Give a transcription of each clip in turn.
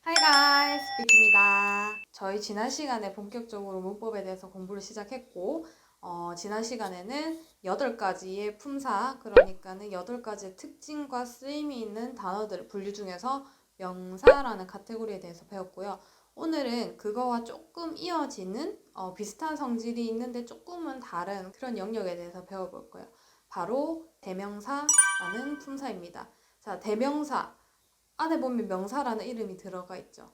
Hi guys, 빅입니다. 저희 지난 시간에 본격적으로 문법에 대해서 공부를 시작했고 지난 시간에는 8가지의 품사, 그러니까는 8가지의 특징과 쓰임이 있는 단어들 분류 중에서 명사라는 카테고리에 대해서 배웠고요. 오늘은 그거와 조금 이어지는 비슷한 성질이 있는데 조금은 다른 그런 영역에 대해서 배워볼 거예요. 바로 대명사라는 품사입니다. 자, 대명사 안에 보면 명사라는 이름이 들어가 있죠.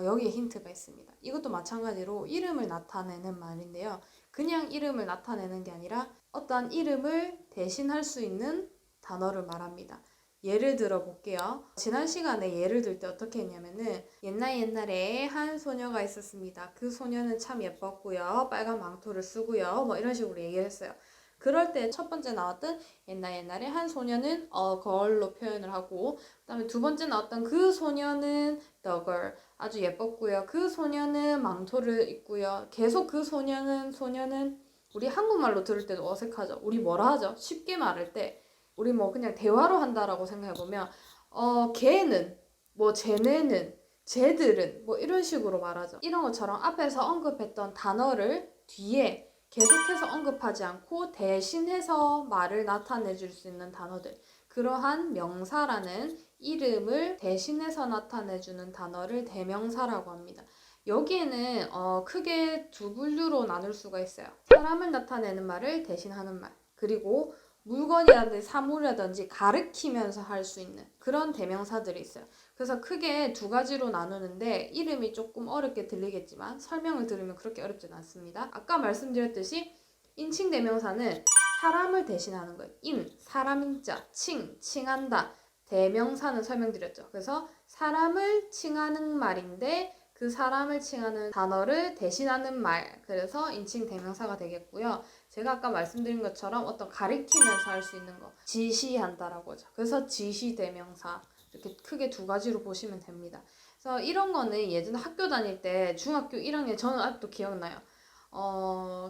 여기에 힌트가 있습니다. 이것도 마찬가지로 이름을 나타내는 말인데요. 그냥 이름을 나타내는 게 아니라 어떠한 이름을 대신할 수 있는 단어를 말합니다. 예를 들어 볼게요. 지난 시간에 예를 들 때 어떻게 했냐면은 옛날에 한 소녀가 있었습니다. 그 소녀는 참 예뻤고요. 빨간 망토를 쓰고요. 뭐 이런 식으로 얘기를 했어요. 그럴 때 첫 번째 나왔던 옛날에 한 소녀는 girl로 표현을 하고, 그 다음에 두 번째 나왔던 그 소녀는 the girl, 아주 예뻤고요. 그 소녀는 망토를 입고요. 계속 그 소녀는 우리 한국말로 들을 때도 어색하죠. 우리 뭐라 하죠? 쉽게 말할 때 우리 뭐 그냥 대화로 한다라고 생각해보면 걔는 뭐 쟤네는 쟤들은 뭐 이런 식으로 말하죠. 이런 것처럼 앞에서 언급했던 단어를 뒤에 계속해서 언급하지 않고 대신해서 말을 나타내 줄 수 있는 단어들, 그러한 명사라는 이름을 대신해서 나타내주는 단어를 대명사라고 합니다. 여기에는 크게 두 분류로 나눌 수가 있어요. 사람을 나타내는 말을 대신하는 말, 그리고 물건이라든지 사물이라든지 가리키면서 할 수 있는 그런 대명사들이 있어요. 그래서 크게 두 가지로 나누는데 이름이 조금 어렵게 들리겠지만 설명을 들으면 그렇게 어렵진 않습니다. 아까 말씀드렸듯이 인칭 대명사는 사람을 대신하는 거예요. 사람인자, 칭한다. 대명사는 설명드렸죠. 그래서 사람을 칭하는 말인데 그 사람을 칭하는 단어를 대신하는 말, 그래서 인칭 대명사가 되겠고요. 제가 아까 말씀드린 것처럼 어떤 가리키면서 할 수 있는 거, 지시한다라고 하죠. 그래서 지시 대명사, 이렇게 크게 두 가지로 보시면 됩니다. 그래서 이런 거는 예전에 학교 다닐 때 중학교 1학년, 저는 아직도 기억나요.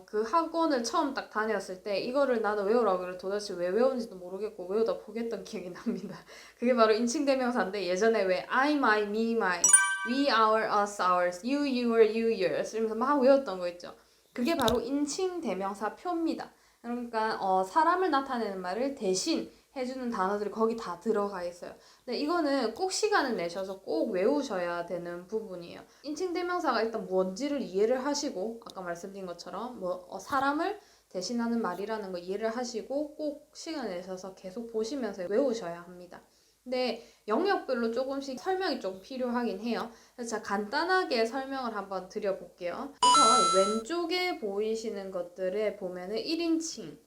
그 학원을 처음 딱 다녔을 때 이거를 나도 외우라고 그래 도대체 왜 외운지도 모르겠고 외우다 포기했던 기억이 납니다. 그게 바로 인칭 대명사인데, 예전에 왜 I, my, me, my, we, our, us, ours, you, your, you, yours 이러면서 막 외웠던 거 있죠. 그게 바로 인칭 대명사 표입니다. 그러니까 사람을 나타내는 말을 대신 해주는 단어들이 거기 다 들어가 있어요. 근데 이거는 꼭 시간을 내셔서 꼭 외우셔야 되는 부분이에요. 인칭 대명사가 일단 뭔지를 이해를 하시고, 아까 말씀드린 것처럼 사람을 대신하는 말이라는 거 이해를 하시고 꼭 시간을 내셔서 계속 보시면서 외우셔야 합니다. 근데 영역별로 조금씩 설명이 좀 필요하긴 해요. 그래서 제가 간단하게 설명을 한번 드려볼게요. 우선 왼쪽에 보이시는 것들에 보면은 1인칭,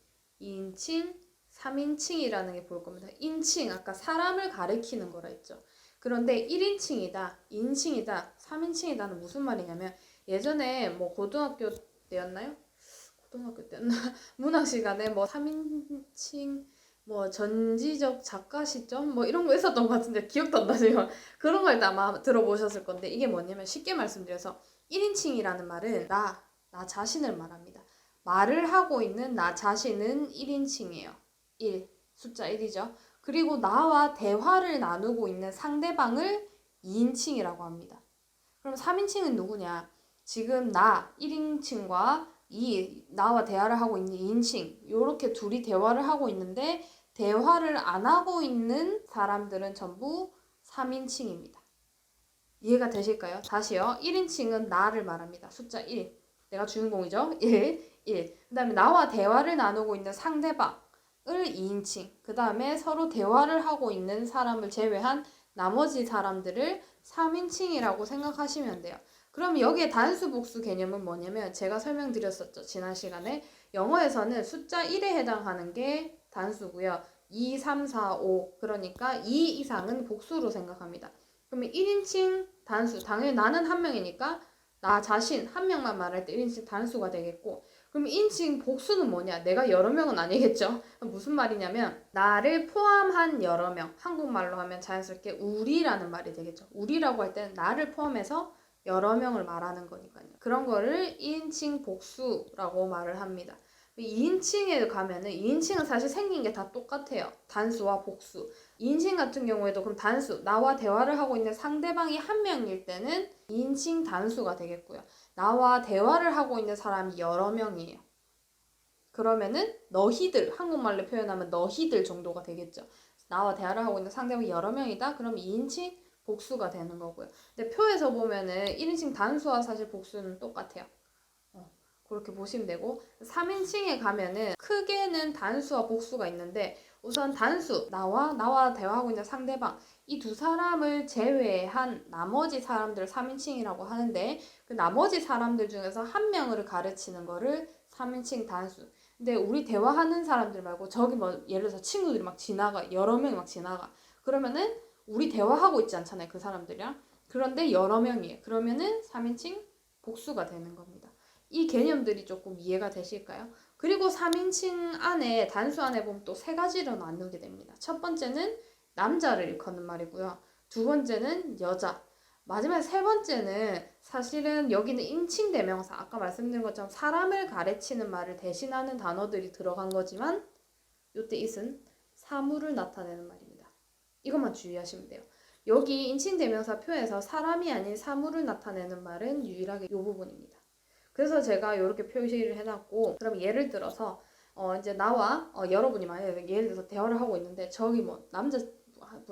2인칭, 3인칭이라는 게 보일 겁니다. 인칭, 아까 사람을 가리키는 거라 했죠. 그런데 1인칭이다, 2인칭이다, 3인칭이다는 무슨 말이냐면, 예전에 뭐 고등학교 때였나요? 고등학교 때였나? 문학 시간에 뭐 3인칭, 뭐 전지적 작가 시점 뭐 이런 거 있었던 것 같은데 기억도 안 나지만 그런 걸 아마 들어보셨을 건데, 이게 뭐냐면 쉽게 말씀드려서 1인칭이라는 말은 나 자신을 말합니다. 말을 하고 있는 나 자신은 1인칭이에요. 1, 숫자 1이죠. 그리고 나와 대화를 나누고 있는 상대방을 2인칭이라고 합니다. 그럼 3인칭은 누구냐? 지금 나 1인칭과 나와 대화를 하고 있는 2인칭, 이렇게 둘이 대화를 하고 있는데 대화를 안 하고 있는 사람들은 전부 3인칭입니다. 이해가 되실까요? 다시요. 1인칭은 나를 말합니다. 숫자 1. 내가 주인공이죠? 1. 그 다음에 나와 대화를 나누고 있는 상대방을 2인칭. 그 다음에 서로 대화를 하고 있는 사람을 제외한 나머지 사람들을 3인칭이라고 생각하시면 돼요. 그럼 여기에 단수 복수 개념은 뭐냐면, 제가 설명드렸었죠. 지난 시간에 영어에서는 숫자 1에 해당하는 게 단수고요. 2, 3, 4, 5, 그러니까 2 이상은 복수로 생각합니다. 그러면 1인칭 단수, 당연히 나는 한 명이니까 나 자신 한 명만 말할 때 1인칭 단수가 되겠고, 그럼 1인칭 복수는 뭐냐? 내가 여러 명은 아니겠죠? 무슨 말이냐면 나를 포함한 여러 명, 한국말로 하면 자연스럽게 우리라는 말이 되겠죠. 우리라고 할 때는 나를 포함해서 여러 명을 말하는 거니까요. 그런 거를 1인칭 복수라고 말을 합니다. 2인칭에 가면은 2인칭은 사실 생긴 게 다 똑같아요. 단수와 복수. 2인칭 같은 경우에도 그럼 단수, 나와 대화를 하고 있는 상대방이 한 명일 때는 2인칭 단수가 되겠고요. 나와 대화를 하고 있는 사람이 여러 명이에요. 그러면은 너희들, 한국말로 표현하면 너희들 정도가 되겠죠. 나와 대화를 하고 있는 상대방이 여러 명이다? 그럼 2인칭 복수가 되는 거고요. 근데 표에서 보면은 1인칭 단수와 사실 복수는 똑같아요. 그렇게 보시면 되고 3인칭에 가면은 크게는 단수와 복수가 있는데 우선 단수, 나와 대화하고 있는 상대방 이 두 사람을 제외한 나머지 사람들 3인칭이라고 하는데 그 나머지 사람들 중에서 한 명을 가르치는 거를 3인칭 단수. 근데 우리 대화하는 사람들 말고 저기 뭐 예를 들어서 친구들이 막 지나가 여러 명이 막 지나가 그러면은 우리 대화하고 있지 않잖아요 그 사람들이랑 그런데 여러 명이에요. 그러면은 3인칭 복수가 되는 겁니다. 이 개념들이 조금 이해가 되실까요? 그리고 3인칭 안에 단수 안에 보면 또 세 가지로 나누게 됩니다. 첫 번째는 남자를 일컫는 말이고요. 두 번째는 여자. 마지막 세 번째는 사실은 여기는 인칭 대명사 아까 말씀드린 것처럼 사람을 가르치는 말을 대신하는 단어들이 들어간 거지만 요때 it은 사물을 나타내는 말입니다. 이것만 주의하시면 돼요. 여기 인칭 대명사 표에서 사람이 아닌 사물을 나타내는 말은 유일하게 이 부분입니다. 그래서 제가 이렇게 표시를 해놨고 그럼 예를 들어서 이제 나와 여러분이 만약에 예를 들어서 대화를 하고 있는데 저기 뭐 남자분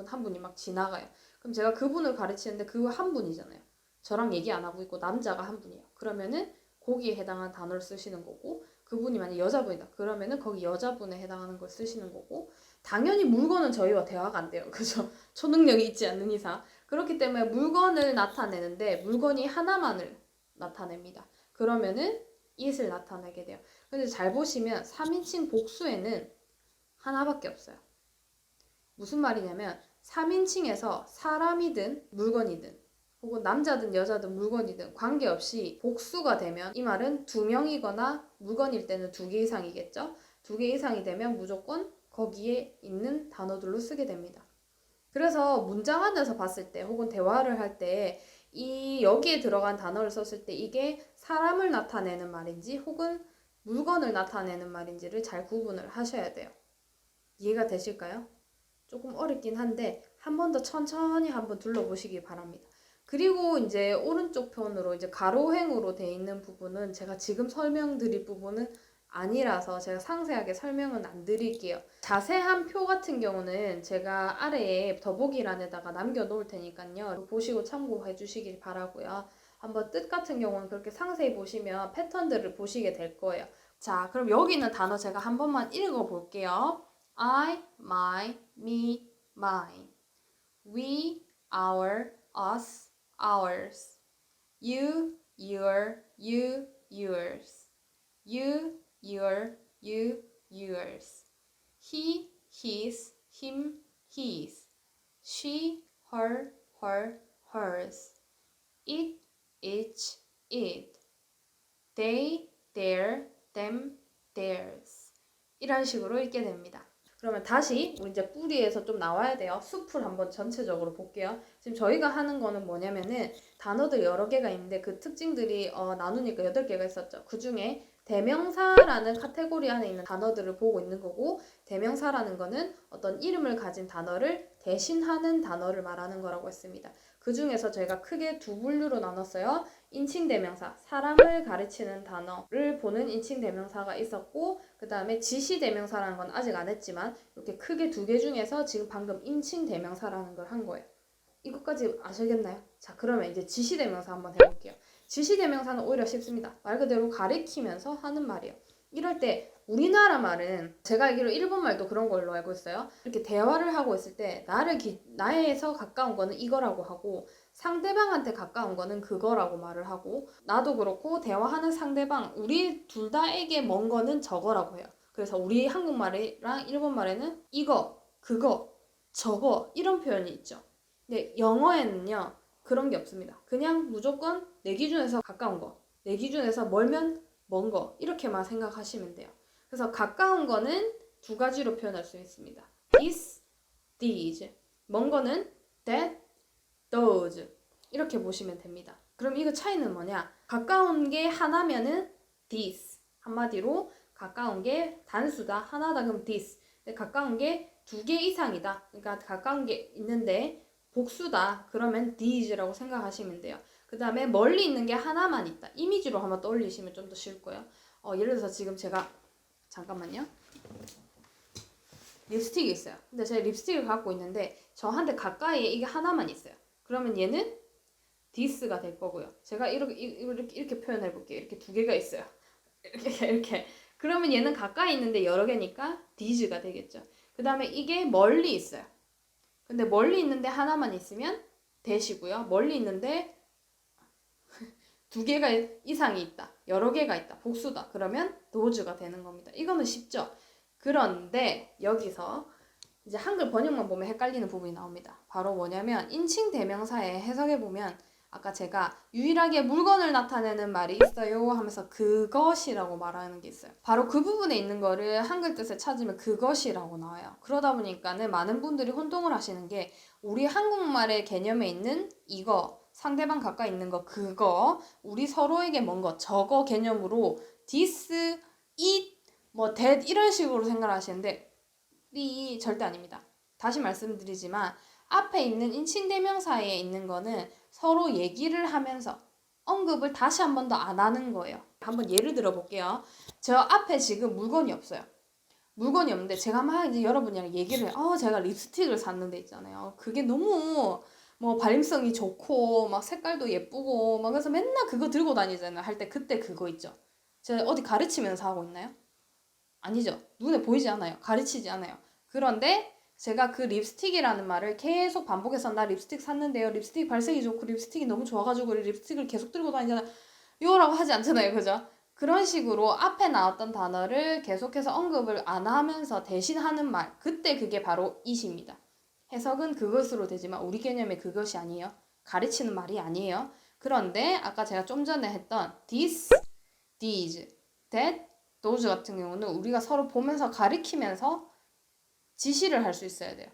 한 분이 막 지나가요. 그럼 제가 그분을 가르치는데 그 한 분이잖아요. 저랑 얘기 안 하고 있고 남자가 한 분이에요. 그러면은 거기에 해당하는 단어를 쓰시는 거고 그분이 만약 여자분이다. 그러면은 거기 여자분에 해당하는 걸 쓰시는 거고 당연히 물건은 저희와 대화가 안 돼요. 그죠? 초능력이 있지 않는 이상. 그렇기 때문에 물건을 나타내는데 물건이 하나만을 나타냅니다. 그러면은 it을 나타내게 돼요. 근데 잘 보시면 3인칭 복수에는 하나밖에 없어요. 무슨 말이냐면 3인칭에서 사람이든 물건이든 혹은 남자든 여자든 물건이든 관계없이 복수가 되면 이 말은 두 명이거나 물건일 때는 두 개 이상이겠죠. 두 개 이상이 되면 무조건 거기에 있는 단어들로 쓰게 됩니다. 그래서 문장 안에서 봤을 때 혹은 대화를 할 때 이 여기에 들어간 단어를 썼을 때 이게 사람을 나타내는 말인지 혹은 물건을 나타내는 말인지를 잘 구분을 하셔야 돼요. 이해가 되실까요? 조금 어렵긴 한데 한 번 더 천천히 한번 둘러보시기 바랍니다. 그리고 이제 오른쪽 편으로 이제 가로행으로 돼 있는 부분은 제가 지금 설명드릴 부분은 아니라서 제가 상세하게 설명은 안 드릴게요. 자세한 표 같은 경우는 제가 아래에 더보기란에다가 남겨놓을 테니까요. 보시고 참고해 주시길 바라고요. 한번 뜻 같은 경우는 그렇게 상세히 보시면 패턴들을 보시게 될 거예요. 자, 그럼 여기 있는 단어 제가 한 번만 읽어볼게요. I, my, me, mine. We, our, us, ours. You, your, you, yours. You, your, you, yours. He, his, him, his. She, her, hers. It, its, it. They, their, them, theirs. 이런 식으로 읽게 됩니다. 그러면 다시 우리 이제 뿌리에서 좀 나와야 돼요. 숲을 한번 전체적으로 볼게요. 지금 저희가 하는 거는 뭐냐면은 단어들 여러 개가 있는데 그 특징들이 나누니까 8개가 있었죠. 그 중에 대명사라는 카테고리 안에 있는 단어들을 보고 있는 거고 대명사라는 거는 어떤 이름을 가진 단어를 대신하는 단어를 말하는 거라고 했습니다. 그 중에서 저희가 크게 두 분류로 나눴어요. 인칭대명사, 사람을 가르치는 단어를 보는 인칭대명사가 있었고 그 다음에 지시대명사라는 건 아직 안 했지만 이렇게 크게 두 개 중에서 지금 방금 인칭대명사라는 걸 한 거예요. 이것까지 아시겠나요? 자, 그러면 이제 지시대명사 한번 해볼게요. 지시대명사는 오히려 쉽습니다. 말 그대로 가리키면서 하는 말이에요. 이럴 때 우리나라 말은 제가 알기로 일본 말도 그런 걸로 알고 있어요. 이렇게 대화를 하고 있을 때 나에서 가까운 거는 이거라고 하고 상대방한테 가까운 거는 그거라고 말을 하고 나도 그렇고 대화하는 상대방 우리 둘 다에게 먼 거는 저거라고 해요. 그래서 우리 한국말이랑 일본 말에는 이거, 그거, 저거 이런 표현이 있죠. 근데 영어에는요 그런 게 없습니다. 그냥 무조건 내 기준에서 가까운 거, 내 기준에서 멀면 먼 거 이렇게만 생각하시면 돼요. 그래서 가까운 거는 두 가지로 표현할 수 있습니다. this, these. 먼 거는 that, those. 이렇게 보시면 됩니다. 그럼 이거 차이는 뭐냐? 가까운 게 하나면은 this. 한마디로 가까운 게 단수다. 하나다 그럼 this. 근데 가까운 게 두 개 이상이다. 그러니까 가까운 게 있는데 복수다. 그러면 these라고 생각하시면 돼요. 그 다음에 멀리 있는 게 하나만 있다. 이미지로 한번 떠올리시면 좀 더 쉬울 거예요. 예를 들어서 지금 제가 잠깐만요. 립스틱이 있어요. 근데 제가 립스틱을 갖고 있는데 저한테 가까이에 이게 하나만 있어요. 그러면 얘는 this가 될 거고요. 제가 이렇게 표현해 볼게요. 이렇게 두 개가 있어요. 이렇게. 그러면 얘는 가까이 있는데 여러 개니까 these가 되겠죠. 그 다음에 이게 멀리 있어요. 근데 멀리 있는데 하나만 있으면 that이고요. 멀리 있는데 두 개가 이상이 있다. 여러 개가 있다. 복수다. 그러면 those가 되는 겁니다. 이거는 쉽죠? 그런데 여기서 이제 한글 번역만 보면 헷갈리는 부분이 나옵니다. 바로 뭐냐면 인칭 대명사에 해석해 보면 아까 제가 유일하게 물건을 나타내는 말이 있어요 하면서 그것이라고 말하는 게 있어요. 바로 그 부분에 있는 거를 한글 뜻에 찾으면 그것이라고 나와요. 그러다 보니까는 많은 분들이 혼동을 하시는 게 우리 한국말의 개념에 있는 이거, 상대방 가까이 있는 거, 그거, 우리 서로에게 뭔 거, 저거 개념으로 this, it, 뭐 that 이런 식으로 생각을 하시는데 이 절대 아닙니다. 다시 말씀드리지만 앞에 있는 인칭대명사에 있는 거는 서로 얘기를 하면서 언급을 다시 한 번 더 안 하는 거예요. 한번 예를 들어 볼게요. 저 앞에 지금 물건이 없어요. 물건이 없는데 제가 막 이제 여러분이랑 얘기를 해요. 제가 립스틱을 샀는데 있잖아요. 그게 너무 뭐 발림성이 좋고 막 색깔도 예쁘고 막 그래서 맨날 그거 들고 다니잖아요. 할 때 그때 그거 있죠. 제가 어디 가르치면서 하고 있나요? 아니죠. 눈에 보이지 않아요. 가르치지 않아요. 그런데 제가 그 립스틱이라는 말을 계속 반복해서 나 립스틱 샀는데요. 립스틱 발색이 좋고 립스틱이 너무 좋아가지고 립스틱을 계속 들고 다니잖아요. 요라고 하지 않잖아요. 그죠? 그런 식으로 앞에 나왔던 단어를 계속해서 언급을 안 하면서 대신 하는 말. 그때 그게 바로 it입니다. 해석은 그것으로 되지만 우리 개념의 그것이 아니에요. 가르치는 말이 아니에요. 그런데 아까 제가 좀 전에 했던 this, these, that, those 같은 경우는 우리가 서로 보면서 가리키면서 지시를 할 수 있어야 돼요.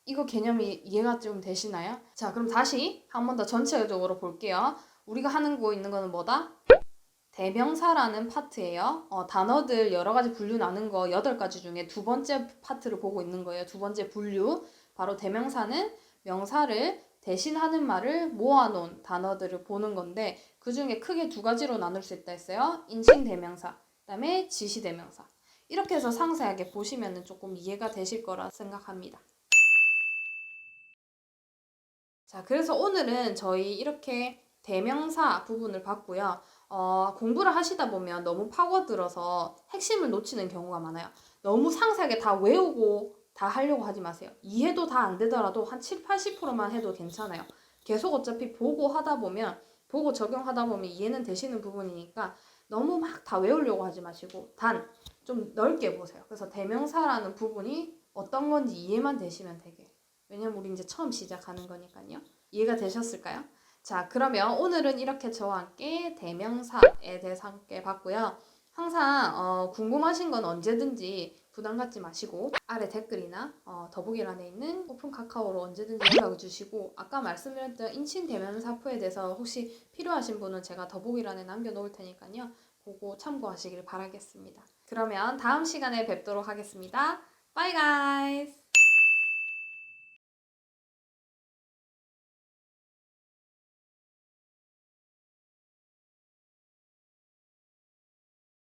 이거 개념이 이해가 좀 되시나요? 자, 그럼 다시 한 번 더 전체적으로 볼게요. 우리가 하는 거 있는 거는 뭐다? 대명사라는 파트예요. 단어들 여러 가지 분류 나눈 거 8가지 중에 두 번째 파트를 보고 있는 거예요. 두 번째 분류. 바로 대명사는 명사를 대신하는 말을 모아놓은 단어들을 보는 건데 그 중에 크게 두 가지로 나눌 수 있다 했어요. 인칭 대명사, 그 다음에 지시 대명사. 이렇게 해서 상세하게 보시면 조금 이해가 되실 거라 생각합니다. 자, 그래서 오늘은 저희 이렇게 대명사 부분을 봤고요. 공부를 하시다 보면 너무 파고들어서 핵심을 놓치는 경우가 많아요. 너무 상세하게 다 외우고 다 하려고 하지 마세요. 이해도 다 안 되더라도 한 7, 80%만 해도 괜찮아요. 계속 어차피 보고 하다 보면, 보고 적용하다 보면 이해는 되시는 부분이니까 너무 막 다 외우려고 하지 마시고 단 좀 넓게 보세요. 그래서 대명사라는 부분이 어떤 건지 이해만 되시면 되게. 왜냐면 우리 이제 처음 시작하는 거니까요. 이해가 되셨을까요? 자, 그러면 오늘은 이렇게 저와 함께 대명사에 대해서 함께 봤고요. 항상 궁금하신 건 언제든지 부담 갖지 마시고 아래 댓글이나 더보기란에 있는 오픈 카카오로 언제든지 연락을 주시고 아까 말씀드렸던 인칭 대명사표에 대해서 혹시 필요하신 분은 제가 더보기란에 남겨놓을 테니까요. 그거 참고하시길 바라겠습니다. 그러면 다음 시간에 뵙도록 하겠습니다. Bye guys!